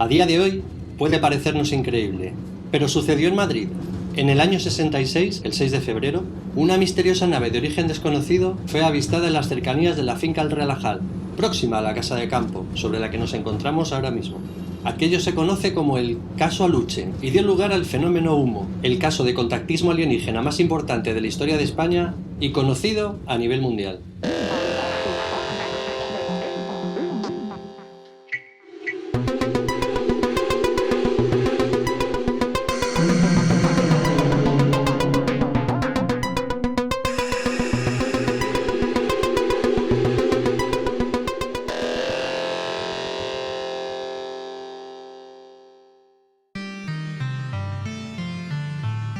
A día de hoy puede parecernos increíble, pero sucedió en Madrid. En el año 66, el 6 de febrero, una misteriosa nave de origen desconocido fue avistada en las cercanías de la finca El Relajal, próxima a la casa de campo, sobre la que nos encontramos ahora mismo. Aquello se conoce como el caso Aluche y dio lugar al fenómeno Humo, el caso de contactismo alienígena más importante de la historia de España y conocido a nivel mundial.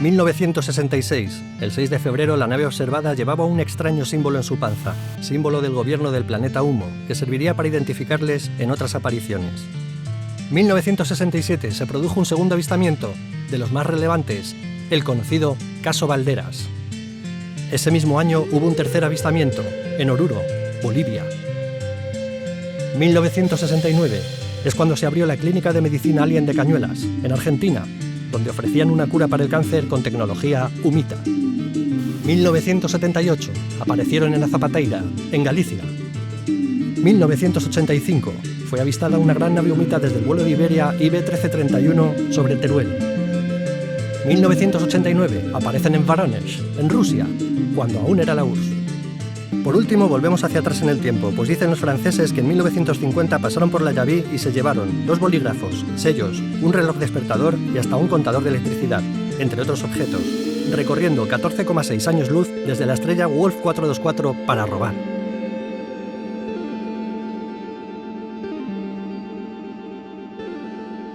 ...1966... El 6 de febrero la nave observada llevaba un extraño símbolo en su panza, símbolo del gobierno del planeta Humo, que serviría para identificarles en otras apariciones. 1967 se produjo un segundo avistamiento, de los más relevantes, el conocido Caso Valderas. Ese mismo año hubo un tercer avistamiento, en Oruro, Bolivia. 1969 es cuando se abrió la Clínica de Medicina Alien de Cañuelas, en Argentina, donde ofrecían una cura para el cáncer con tecnología humita. 1978 aparecieron en Azapateira, en Galicia. 1985 fue avistada una gran nave humita desde el vuelo de Iberia IB-1331 sobre Teruel. 1989 aparecen en Voronezh, en Rusia, cuando aún era la URSS. Por último, volvemos hacia atrás en el tiempo, pues dicen los franceses que en 1950 pasaron por la Yaví y se llevaron 2 bolígrafos, sellos, un reloj despertador y hasta un contador de electricidad, entre otros objetos, recorriendo 14,6 años luz desde la estrella Wolf 424 para robar.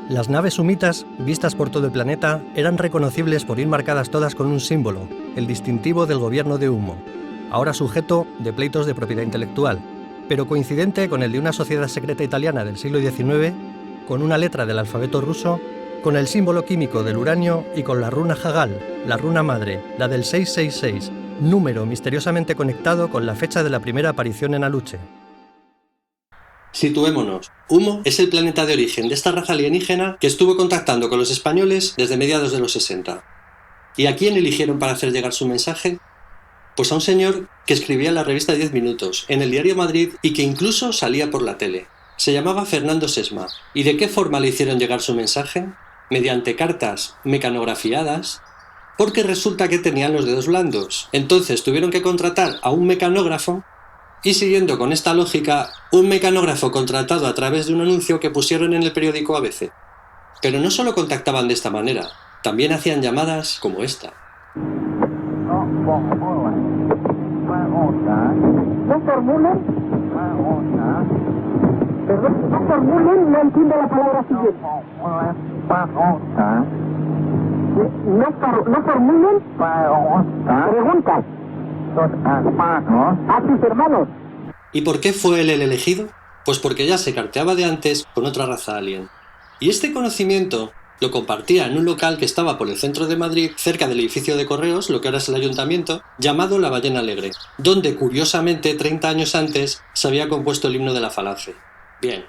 Las naves humitas, vistas por todo el planeta, eran reconocibles por ir marcadas todas con un símbolo, el distintivo del gobierno de Humo, ahora sujeto de pleitos de propiedad intelectual, pero coincidente con el de una sociedad secreta italiana del siglo XIX, con una letra del alfabeto ruso, con el símbolo químico del uranio y con la runa Hagal, la runa madre, la del 666, número misteriosamente conectado con la fecha de la primera aparición en Aluche. Situémonos. Humo es el planeta de origen de esta raza alienígena que estuvo contactando con los españoles desde mediados de los 60. ¿Y a quién eligieron para hacer llegar su mensaje? Pues a un señor que escribía en la revista 10 Minutos, en el diario Madrid y que incluso salía por la tele. Se llamaba Fernando Sesma. ¿Y de qué forma le hicieron llegar su mensaje? Mediante cartas mecanografiadas, porque resulta que tenían los dedos blandos. Entonces tuvieron que contratar a un mecanógrafo y, siguiendo con esta lógica, un mecanógrafo contratado a través de un anuncio que pusieron en el periódico ABC. Pero no solo contactaban de esta manera, también hacían llamadas como esta. No formulen. Perdón, no formulen, no entiendo la palabra siguiente. No formulen preguntas a sus hermanos. ¿Y por qué fue él el elegido? Pues porque ya se carteaba de antes con otra raza alien. Y este conocimiento lo compartía en un local que estaba por el centro de Madrid, cerca del edificio de correos, lo que ahora es el ayuntamiento, llamado La Ballena Alegre, donde curiosamente 30 años antes se había compuesto el himno de la Falange. Bien,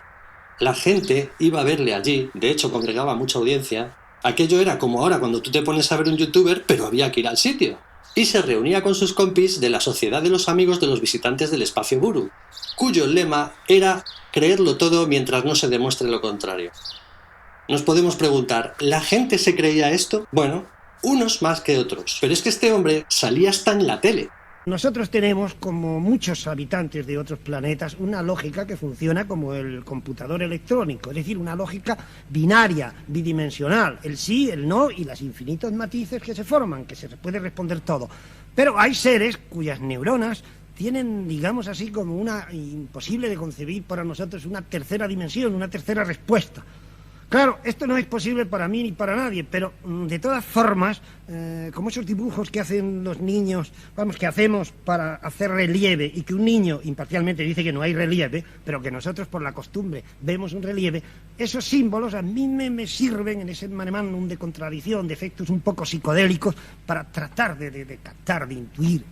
la gente iba a verle allí, de hecho congregaba mucha audiencia. Aquello era como ahora cuando tú te pones a ver un youtuber, pero había que ir al sitio. Y se reunía con sus compis de la Sociedad de los Amigos de los Visitantes del Espacio Buru, cuyo lema era creerlo todo mientras no se demuestre lo contrario. Nos podemos preguntar, ¿la gente se creía esto? Bueno, unos más que otros. Pero es que este hombre salía hasta en la tele. Nosotros tenemos, como muchos habitantes de otros planetas, una lógica que funciona como el computador electrónico, es decir, una lógica binaria, bidimensional, el sí, el no y los infinitos matices que se forman, que se puede responder todo. Pero hay seres cuyas neuronas tienen, digamos así, como una imposible de concebir para nosotros una tercera dimensión, una tercera respuesta. Claro, esto no es posible para mí ni para nadie, pero de todas formas, como esos dibujos que hacen los niños, vamos, que hacemos para hacer relieve, y que un niño imparcialmente dice que no hay relieve, pero que nosotros por la costumbre vemos un relieve, esos símbolos a mí me sirven en ese mare magnum de contradicción, de efectos un poco psicodélicos, para tratar de captar, de intuir,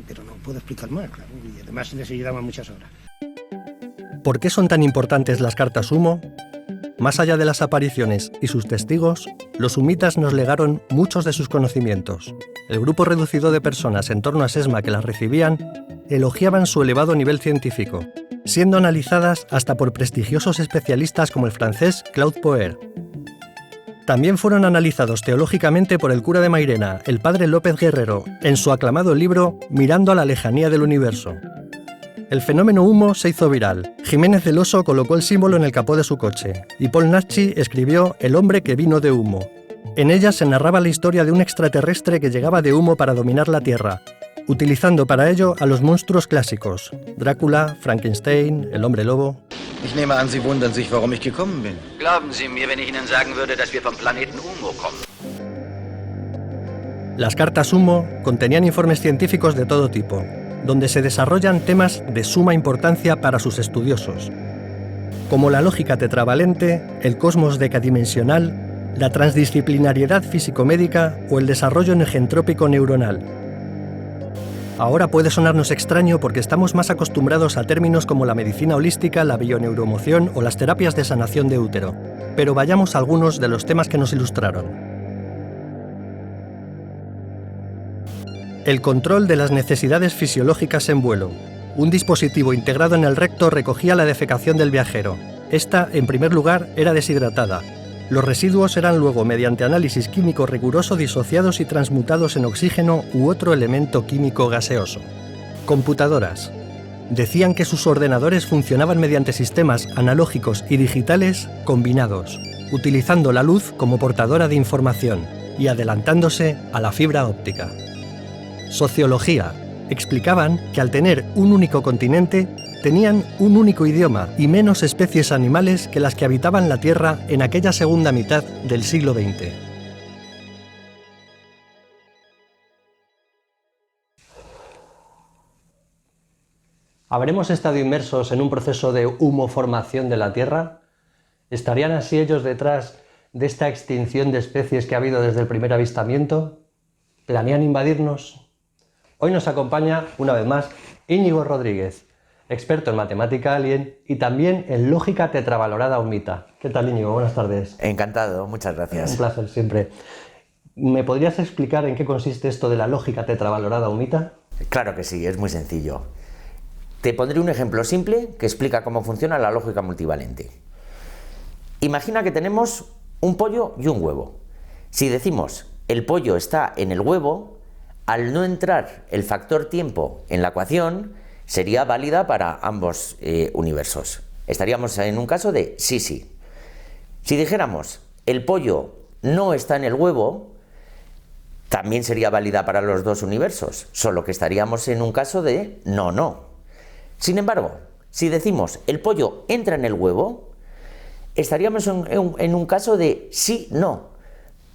pero no puedo explicar más, claro, y además les ayudaba muchas horas. ¿Por qué son tan importantes las cartas Humo? Más allá de las apariciones y sus testigos, los humitas nos legaron muchos de sus conocimientos. El grupo reducido de personas en torno a Sesma que las recibían elogiaban su elevado nivel científico, siendo analizadas hasta por prestigiosos especialistas como el francés Claude Poer. También fueron analizados teológicamente por el cura de Mairena, el padre López Guerrero, en su aclamado libro Mirando a la lejanía del universo. El fenómeno humo se hizo viral. Jiménez del Oso colocó el símbolo en el capó de su coche y Paul Naschy escribió El hombre que vino de humo. En ella se narraba la historia de un extraterrestre que llegaba de humo para dominar la Tierra, utilizando para ello a los monstruos clásicos: Drácula, Frankenstein, el hombre lobo. Ich nehme an, Sie wundern sich, warum ich gekommen bin. Glauben Sie mir, wenn ich Ihnen sagen würde, dass wir vom Planeten Humo kommen. Las cartas Humo contenían informes científicos de todo tipo, donde se desarrollan temas de suma importancia para sus estudiosos, como la lógica tetravalente, el cosmos decadimensional, la transdisciplinariedad físico-médica o el desarrollo energentrópico neuronal. Ahora puede sonarnos extraño porque estamos más acostumbrados a términos como la medicina holística, la bioneuromoción o las terapias de sanación de útero, pero vayamos a algunos de los temas que nos ilustraron. El control de las necesidades fisiológicas en vuelo. Un dispositivo integrado en el recto recogía la defecación del viajero. Esta, en primer lugar, era deshidratada. Los residuos eran luego, mediante análisis químico riguroso, disociados y transmutados en oxígeno u otro elemento químico gaseoso. Computadoras. Decían que sus ordenadores funcionaban mediante sistemas analógicos y digitales combinados, utilizando la luz como portadora de información y adelantándose a la fibra óptica. Sociología. Explicaban que al tener un único continente, tenían un único idioma y menos especies animales que las que habitaban la Tierra en aquella segunda mitad del siglo XX. ¿Habremos estado inmersos en un proceso de humoformación de la Tierra? ¿Estarían así ellos detrás de esta extinción de especies que ha habido desde el primer avistamiento? ¿Planean invadirnos? Hoy nos acompaña, una vez más, Íñigo Rodríguez, experto en matemática alien y también en lógica tetravalorada humita. ¿Qué tal, Íñigo? Buenas tardes. Encantado, muchas gracias. Un placer siempre. ¿Me podrías explicar en qué consiste esto de la lógica tetravalorada humita? Claro que sí, es muy sencillo. Te pondré un ejemplo simple que explica cómo funciona la lógica multivalente. Imagina que tenemos un pollo y un huevo. Si decimos el pollo está en el huevo, al no entrar el factor tiempo en la ecuación, sería válida para ambos universos. Estaríamos en un caso de sí, sí. Si dijéramos el pollo no está en el huevo, también sería válida para los dos universos, solo que estaríamos en un caso de no, no. Sin embargo, si decimos el pollo entra en el huevo, estaríamos en un caso de sí, no,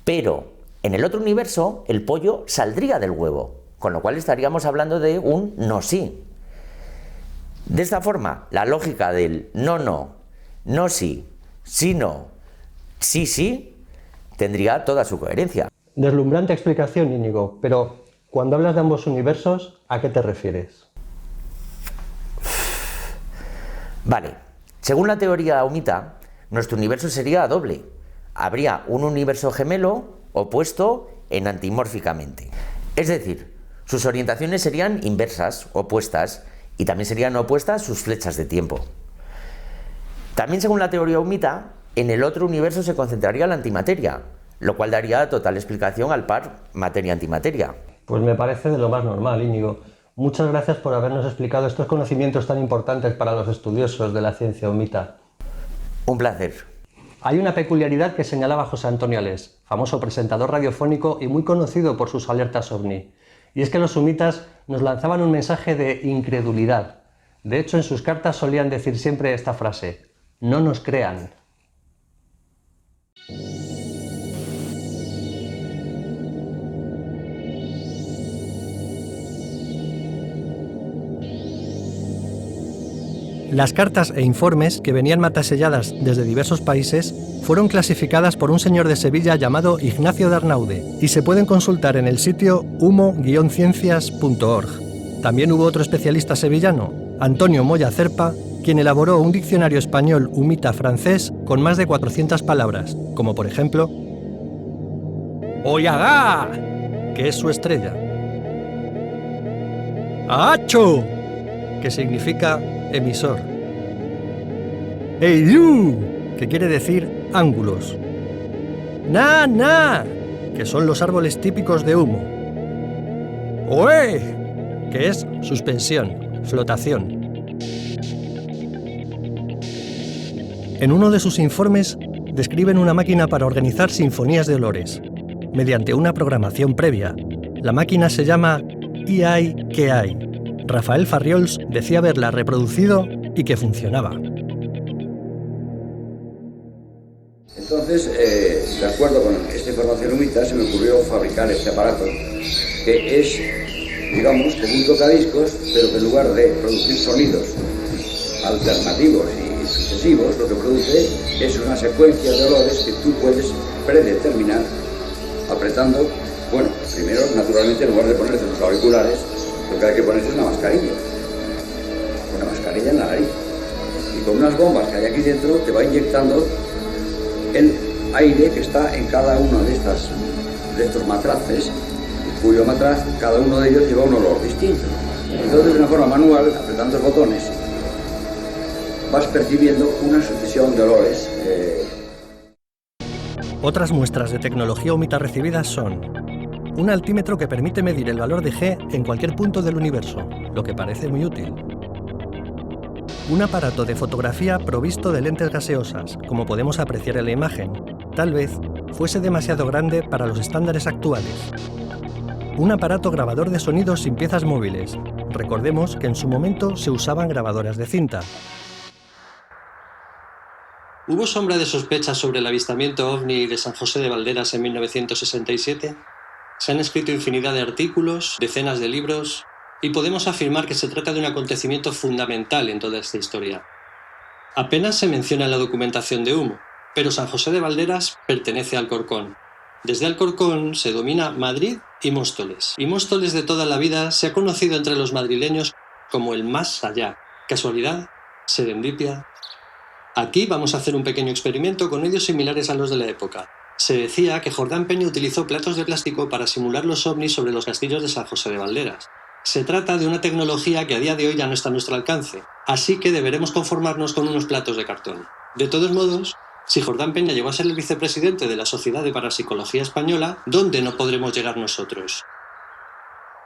pero en el otro universo el pollo saldría del huevo, con lo cual estaríamos hablando de un no sí. De esta forma, la lógica del no, no, no sí, sí, no, sí, sí, tendría toda su coherencia. Deslumbrante explicación, Íñigo, pero cuando hablas de ambos universos, ¿a qué te refieres? Vale, según la teoría humita, nuestro universo sería doble. Habría un universo gemelo opuesto enantimórficamente. Es decir, sus orientaciones serían inversas, opuestas, y también serían opuestas sus flechas de tiempo. También según la teoría humita, en el otro universo se concentraría la antimateria, lo cual daría total explicación al par materia-antimateria. Pues me parece de lo más normal, Íñigo. Muchas gracias por habernos explicado estos conocimientos tan importantes para los estudiosos de la ciencia humita. Un placer. Hay una peculiaridad que señalaba José Antonio Alés, famoso presentador radiofónico y muy conocido por sus alertas ovni. Y es que los humitas nos lanzaban un mensaje de incredulidad. De hecho, en sus cartas solían decir siempre esta frase: no nos crean. Las cartas e informes, que venían mataselladas desde diversos países, fueron clasificadas por un señor de Sevilla llamado Ignacio de Arnaude y se pueden consultar en el sitio humo-ciencias.org. También hubo otro especialista sevillano, Antonio Moya Cerpa, quien elaboró un diccionario español humita-francés con más de 400 palabras, como por ejemplo Oyagá, que es su estrella, Acho, que significa emisor, Eiyu, que quiere decir ángulos, Na, que son los árboles típicos de humo, Oe, que es suspensión, flotación. En uno de sus informes describen una máquina para organizar sinfonías de olores. Mediante una programación previa, la máquina se llama EI-KEI. Rafael Farriols decía haberla reproducido y que funcionaba. Entonces, de acuerdo con esta información humita, se me ocurrió fabricar este aparato, que es, digamos, como un tocadiscos, pero que en lugar de producir sonidos alternativos y sucesivos, lo que produce es una secuencia de olores que tú puedes predeterminar apretando. Bueno, primero, naturalmente, en lugar de ponerte los auriculares, lo que hay que ponerse es una mascarilla en la nariz, y con unas bombas que hay aquí dentro te va inyectando el aire que está en cada uno de estos matraces, cuyo matraz, cada uno de ellos lleva un olor distinto. Entonces, de una forma manual, apretando los botones, vas percibiendo una sucesión de olores. Otras muestras de tecnología humita recibidas son un altímetro que permite medir el valor de G en cualquier punto del universo, lo que parece muy útil. Un aparato de fotografía provisto de lentes gaseosas, como podemos apreciar en la imagen, tal vez fuese demasiado grande para los estándares actuales. Un aparato grabador de sonidos sin piezas móviles. Recordemos que en su momento se usaban grabadoras de cinta. ¿Hubo sombra de sospecha sobre el avistamiento ovni de San José de Valderas en 1967? Se han escrito infinidad de artículos, decenas de libros, y podemos afirmar que se trata de un acontecimiento fundamental en toda esta historia. Apenas se menciona en la documentación de humo, pero San José de Valderas pertenece a Alcorcón. Desde Alcorcón se domina Madrid y Móstoles. Y Móstoles de toda la vida se ha conocido entre los madrileños como el más allá. ¿Casualidad? ¿Serendipia? Aquí vamos a hacer un pequeño experimento con medios similares a los de la época. Se decía que Jordán Peña utilizó platos de plástico para simular los ovnis sobre los castillos de San José de Valderas. Se trata de una tecnología que a día de hoy ya no está a nuestro alcance, así que deberemos conformarnos con unos platos de cartón. De todos modos, si Jordán Peña llegó a ser el vicepresidente de la Sociedad de Parapsicología Española, ¿dónde no podremos llegar nosotros?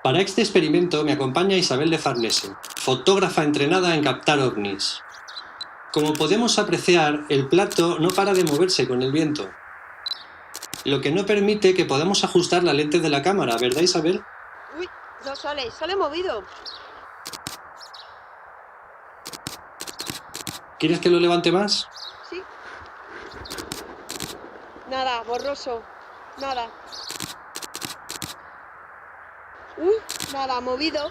Para este experimento me acompaña Isabel de Farnese, fotógrafa entrenada en captar ovnis. Como podemos apreciar, el plato no para de moverse con el viento, lo que no permite que podamos ajustar la lente de la cámara, ¿verdad, Isabel? Uy, no sale movido. ¿Quieres que lo levante más? Sí. Nada, borroso. Nada. Nada, movido.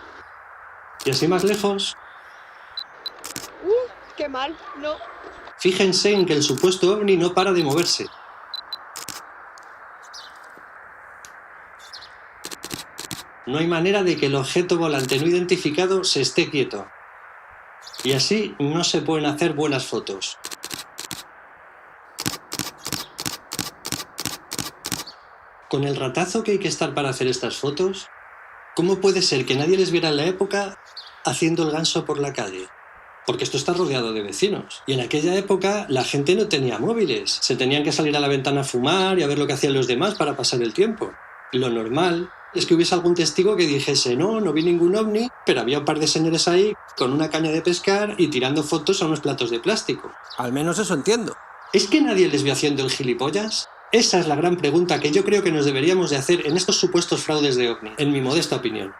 ¿Y así más lejos? Qué mal, no. Fíjense en que el supuesto ovni no para de moverse. No hay manera de que el objeto volante no identificado se esté quieto. Y así no se pueden hacer buenas fotos. Con el ratazo que hay que estar para hacer estas fotos, ¿cómo puede ser que nadie les viera en la época haciendo el ganso por la calle? Porque esto está rodeado de vecinos. Y en aquella época la gente no tenía móviles. Se tenían que salir a la ventana a fumar y a ver lo que hacían los demás para pasar el tiempo. Lo normal es que hubiese algún testigo que dijese no vi ningún ovni, pero había un par de señores ahí con una caña de pescar y tirando fotos a unos platos de plástico. Al menos eso entiendo. ¿Es que nadie les vio haciendo el gilipollas? Esa es la gran pregunta que yo creo que nos deberíamos de hacer en estos supuestos fraudes de ovni, en mi modesta opinión.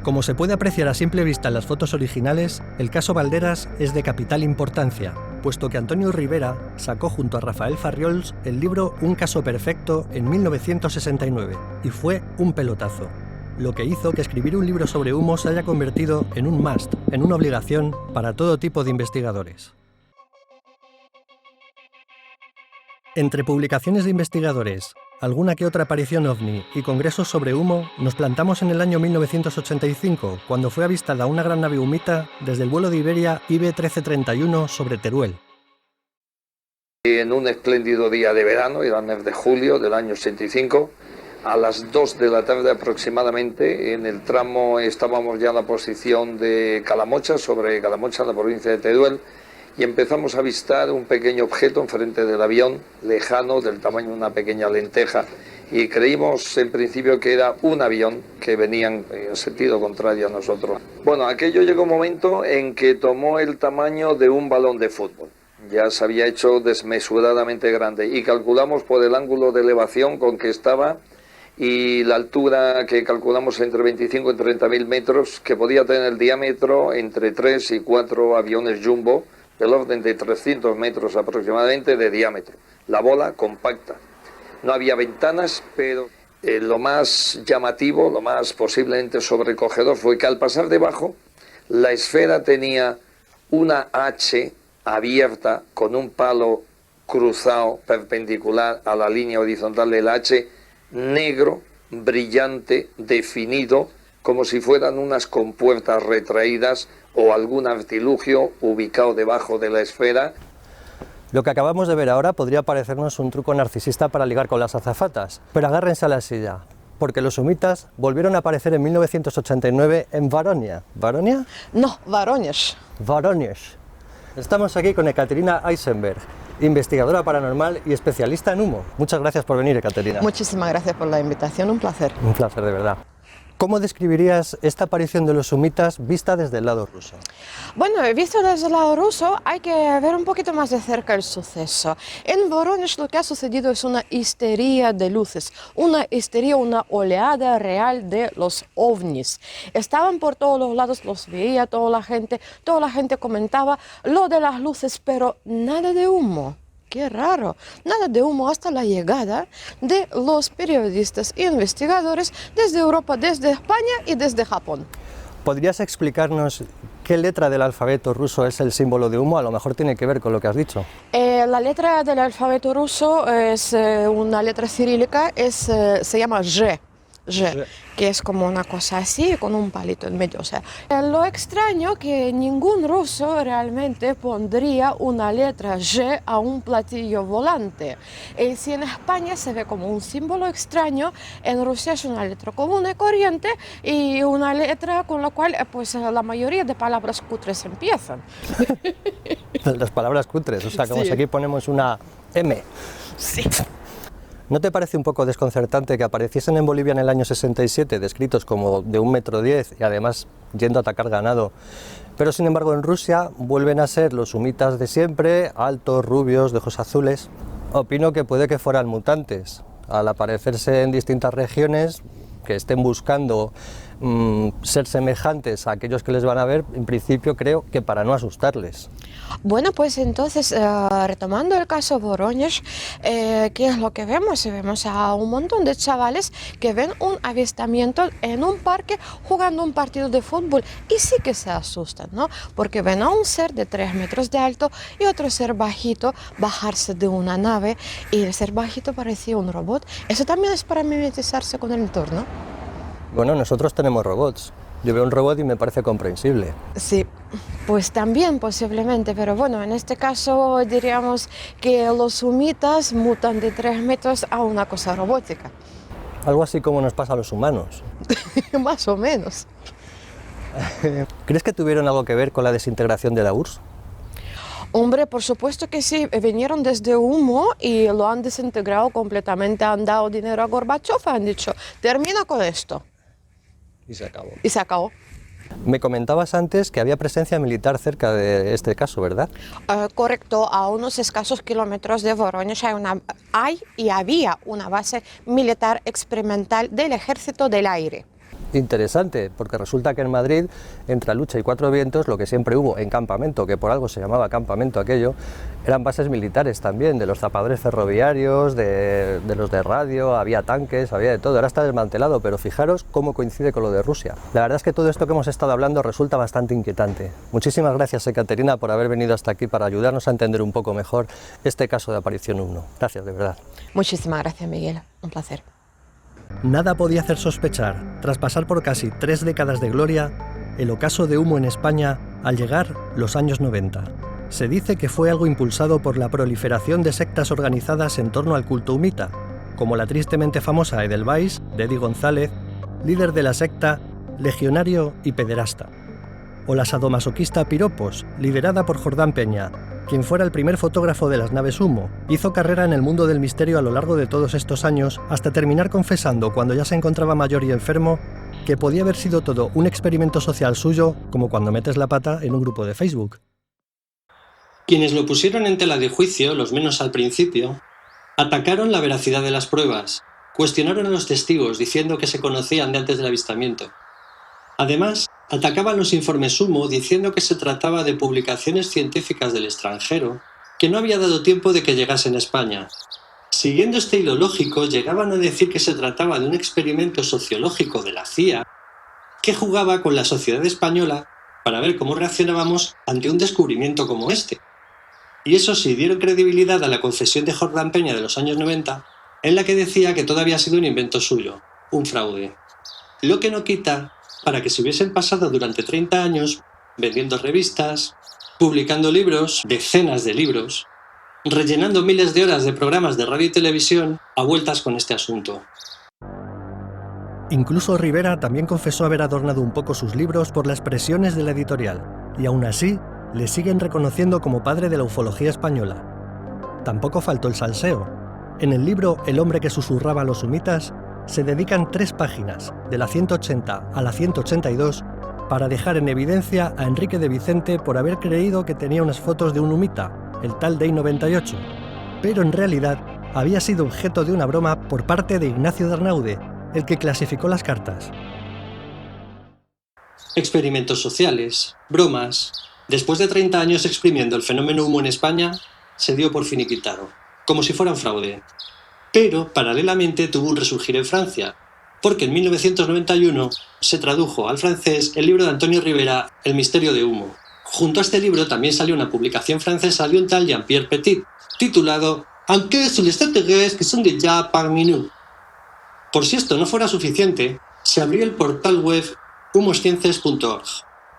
Como se puede apreciar a simple vista en las fotos originales, el caso Valderas es de capital importancia, puesto que Antonio Rivera sacó junto a Rafael Farriols el libro Un caso perfecto en 1969, y fue un pelotazo, lo que hizo que escribir un libro sobre humo se haya convertido en un must, en una obligación para todo tipo de investigadores. Entre publicaciones de investigadores Alguna que otra aparición ovni y congresos sobre humo nos plantamos en el año 1985, cuando fue avistada una gran nave humita desde el vuelo de Iberia IB-1331 sobre Teruel. En un espléndido día de verano, era el mes de julio del año 85, a las 2 de la tarde aproximadamente, en el tramo estábamos ya en la posición de Calamocha, sobre Calamocha, en la provincia de Teruel, y empezamos a avistar un pequeño objeto enfrente del avión, lejano, del tamaño de una pequeña lenteja, y creímos en principio que era un avión que venía en sentido contrario a nosotros. Bueno, aquello llegó un momento en que tomó el tamaño de un balón de fútbol. Ya se había hecho desmesuradamente grande y calculamos por el ángulo de elevación con que estaba y la altura que calculamos entre 25 y 30.000 metros, que podía tener el diámetro entre 3 y 4 aviones jumbo, del orden de 300 metros aproximadamente de diámetro. La bola compacta. No había ventanas, pero lo más llamativo, lo más posiblemente sobrecogedor fue que al pasar debajo, la esfera tenía una H abierta con un palo cruzado perpendicular a la línea horizontal del H, negro, brillante, definido, como si fueran unas compuertas retraídas o algún artilugio ubicado debajo de la esfera. Lo que acabamos de ver ahora podría parecernos un truco narcisista para ligar con las azafatas, pero agárrense a la silla, porque los humitas volvieron a aparecer en 1989 en Varonia. ¿Varonia? No, Voronezh. Voronezh. Estamos aquí con Ekaterina Eisenberg, investigadora paranormal y especialista en humo. Muchas gracias por venir, Ekaterina. Muchísimas gracias por la invitación, un placer. Un placer, de verdad. ¿Cómo describirías esta aparición de los humitas vista desde el lado ruso? Bueno, visto desde el lado ruso hay que ver un poquito más de cerca el suceso. En Voronezh lo que ha sucedido es una histeria de luces, una histeria, una oleada real de los ovnis. Estaban por todos los lados, los veía toda la gente comentaba lo de las luces, pero nada de humo. Qué raro, nada de humo hasta la llegada de los periodistas e investigadores desde Europa, desde España y desde Japón. ¿Podrías explicarnos qué letra del alfabeto ruso es el símbolo de humo? A lo mejor tiene que ver con lo que has dicho. La letra del alfabeto ruso es una letra cirílica, se llama Z, que es como una cosa así, con un palito en medio. O sea, lo extraño que ningún ruso realmente pondría una letra Z a un platillo volante. Y si en España se ve como un símbolo extraño, en Rusia es una letra común y corriente y una letra con la cual pues, la mayoría de palabras cutres empiezan. Las palabras cutres, o sea, como sí. si aquí ponemos una M. Sí. ¿No te parece un poco desconcertante que apareciesen en Bolivia en el año 67 descritos como de 1,10 m y además yendo a atacar ganado, pero sin embargo en Rusia vuelven a ser los humitas de siempre, altos, rubios, de ojos azules? Opino que puede que fueran mutantes, al aparecerse en distintas regiones, que estén buscando ser semejantes a aquellos que les van a ver, en principio creo que para no asustarles. Bueno, pues entonces, retomando el caso Voronezh, ¿qué es lo que vemos? Vemos a un montón de chavales que ven un avistamiento en un parque jugando un partido de fútbol y sí que se asustan, ¿no? Porque ven a un ser de 3 metros de alto y otro ser bajito bajarse de una nave y el ser bajito parecía un robot. Eso también es para mimetizarse con el entorno. Bueno, nosotros tenemos robots. Yo veo un robot y me parece comprensible. Sí, pues también posiblemente, pero bueno, en este caso diríamos que los humitas mutan de 3 metros a una cosa robótica. Algo así como nos pasa a los humanos. Más o menos. ¿Crees que tuvieron algo que ver con la desintegración de la URSS? Hombre, por supuesto que sí, vinieron desde humo y lo han desintegrado completamente, han dado dinero a Gorbachev, han dicho, termina con esto. Y se acabó. Y se acabó. Me comentabas antes que había presencia militar cerca de este caso, ¿verdad? Correcto, a unos escasos kilómetros de Voronezh había una base militar experimental del Ejército del Aire. interesante, porque resulta que en Madrid, entre Lucha y Cuatro Vientos, lo que siempre hubo en campamento, que por algo se llamaba campamento aquello, eran bases militares también, de los zapadores ferroviarios, de los de radio, había tanques, había de todo. Ahora está desmantelado, pero fijaros cómo coincide con lo de Rusia. La verdad es que todo esto que hemos estado hablando resulta bastante inquietante. Muchísimas gracias, Ekaterina, por haber venido hasta aquí para ayudarnos a entender un poco mejor este caso de aparición UMNO. Gracias, de verdad. Muchísimas gracias, Miguel. Un placer. Nada podía hacer sospechar, tras pasar por casi 3 décadas de gloria, el ocaso de humo en España al llegar los años 90. Se dice que fue algo impulsado por la proliferación de sectas organizadas en torno al culto humita, como la tristemente famosa Edelweiss de Eddie González, líder de la secta Legionario y Pederasta, o la sadomasoquista Piropos, liderada por Jordán Peña, quien fuera el primer fotógrafo de las naves Humo. Hizo carrera en el mundo del misterio a lo largo de todos estos años, hasta terminar confesando, cuando ya se encontraba mayor y enfermo, que podía haber sido todo un experimento social suyo, como cuando metes la pata en un grupo de Facebook. Quienes lo pusieron en tela de juicio, los menos al principio, atacaron la veracidad de las pruebas, cuestionaron a los testigos diciendo que se conocían de antes del avistamiento. Además, atacaban los informes Humo diciendo que se trataba de publicaciones científicas del extranjero, que no había dado tiempo de que llegasen a España. Siguiendo este hilo lógico, llegaban a decir que se trataba de un experimento sociológico de la CIA, que jugaba con la sociedad española para ver cómo reaccionábamos ante un descubrimiento como este. Y eso sí, dieron credibilidad a la confesión de Jordán Peña de los años 90, en la que decía que todo había sido un invento suyo, un fraude. Lo que no quita para que se hubiesen pasado durante 30 años vendiendo revistas, publicando libros, decenas de libros, rellenando miles de horas de programas de radio y televisión a vueltas con este asunto. Incluso Rivera también confesó haber adornado un poco sus libros por las presiones de la editorial, y aún así le siguen reconociendo como padre de la ufología española. Tampoco faltó el salseo. En el libro El hombre que susurraba a los humitas se dedican 3 páginas, de la 180 a la 182, para dejar en evidencia a Enrique de Vicente por haber creído que tenía unas fotos de un humita, el tal Day 98, pero en realidad había sido objeto de una broma por parte de Ignacio de Arnaude, el que clasificó las cartas. Experimentos sociales, bromas. Después de 30 años exprimiendo el fenómeno Humo en España, se dio por finiquitado, como si fuera un fraude. Pero, paralelamente, tuvo un resurgir en Francia, porque en 1991 se tradujo al francés el libro de Antonio Rivera, El misterio de Humo. Junto a este libro también salió una publicación francesa de un tal Jean-Pierre Petit, titulado Enquête sur les extraterrestres qui sont déjà parmi nous. Por si esto no fuera suficiente, se abrió el portal web humosciences.org,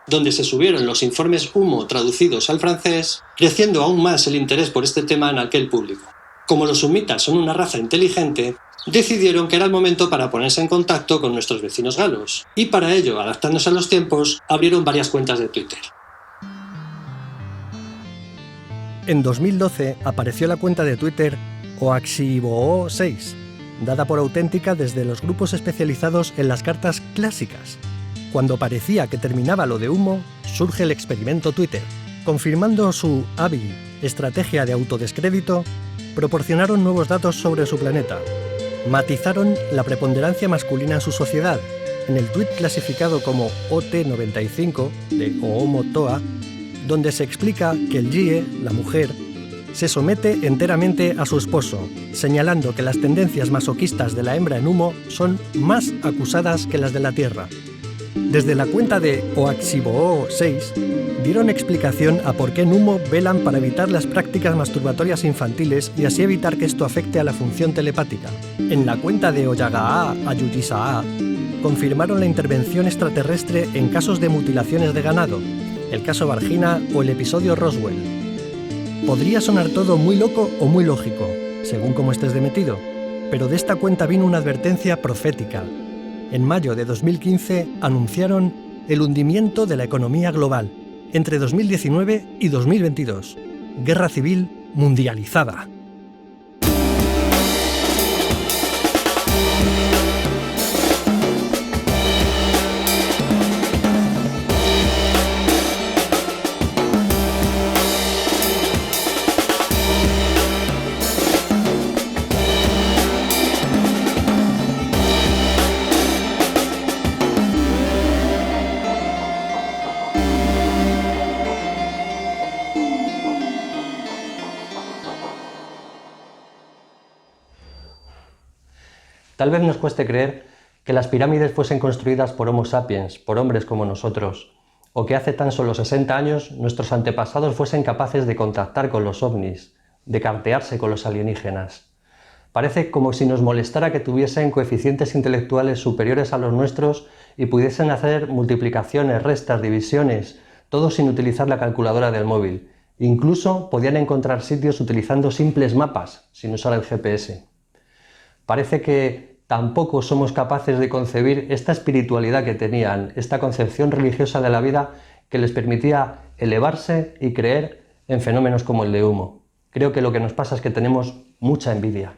donde se subieron los informes Humo traducidos al francés, creciendo aún más el interés por este tema en aquel público. Como los humitas son una raza inteligente, decidieron que era el momento para ponerse en contacto con nuestros vecinos galos, y para ello, adaptándose a los tiempos, abrieron varias cuentas de Twitter. En 2012 apareció la cuenta de Twitter Oaxiboo6, dada por auténtica desde los grupos especializados en las cartas clásicas. Cuando parecía que terminaba lo de Humo, surge el experimento Twitter. Confirmando su hábil estrategia de autodescrédito, proporcionaron nuevos datos sobre su planeta. Matizaron la preponderancia masculina en su sociedad, en el tuit clasificado como OT95 de Oomo Toa, donde se explica que el Yie, la mujer, se somete enteramente a su esposo, señalando que las tendencias masoquistas de la hembra en Humo son más acusadas que las de la Tierra. Desde la cuenta de Oaxiboo6 dieron explicación a por qué en Humo velan para evitar las prácticas masturbatorias infantiles y así evitar que esto afecte a la función telepática. En la cuenta de Oyagaa Ayuyisaa confirmaron la intervención extraterrestre en casos de mutilaciones de ganado, el caso Vargina o el episodio Roswell. Podría sonar todo muy loco o muy lógico, según cómo estés de metido, pero de esta cuenta vino una advertencia profética. En mayo de 2015 anunciaron el hundimiento de la economía global entre 2019 y 2022. Guerra civil mundializada. Tal vez nos cueste creer que las pirámides fuesen construidas por Homo sapiens, por hombres como nosotros, o que hace tan solo 60 años nuestros antepasados fuesen capaces de contactar con los ovnis, de cartearse con los alienígenas. Parece como si nos molestara que tuviesen coeficientes intelectuales superiores a los nuestros y pudiesen hacer multiplicaciones, restas, divisiones, todo sin utilizar la calculadora del móvil. Incluso podían encontrar sitios utilizando simples mapas, sin usar el GPS. Parece que tampoco somos capaces de concebir esta espiritualidad que tenían, esta concepción religiosa de la vida que les permitía elevarse y creer en fenómenos como el de humo. Creo que lo que nos pasa es que tenemos mucha envidia.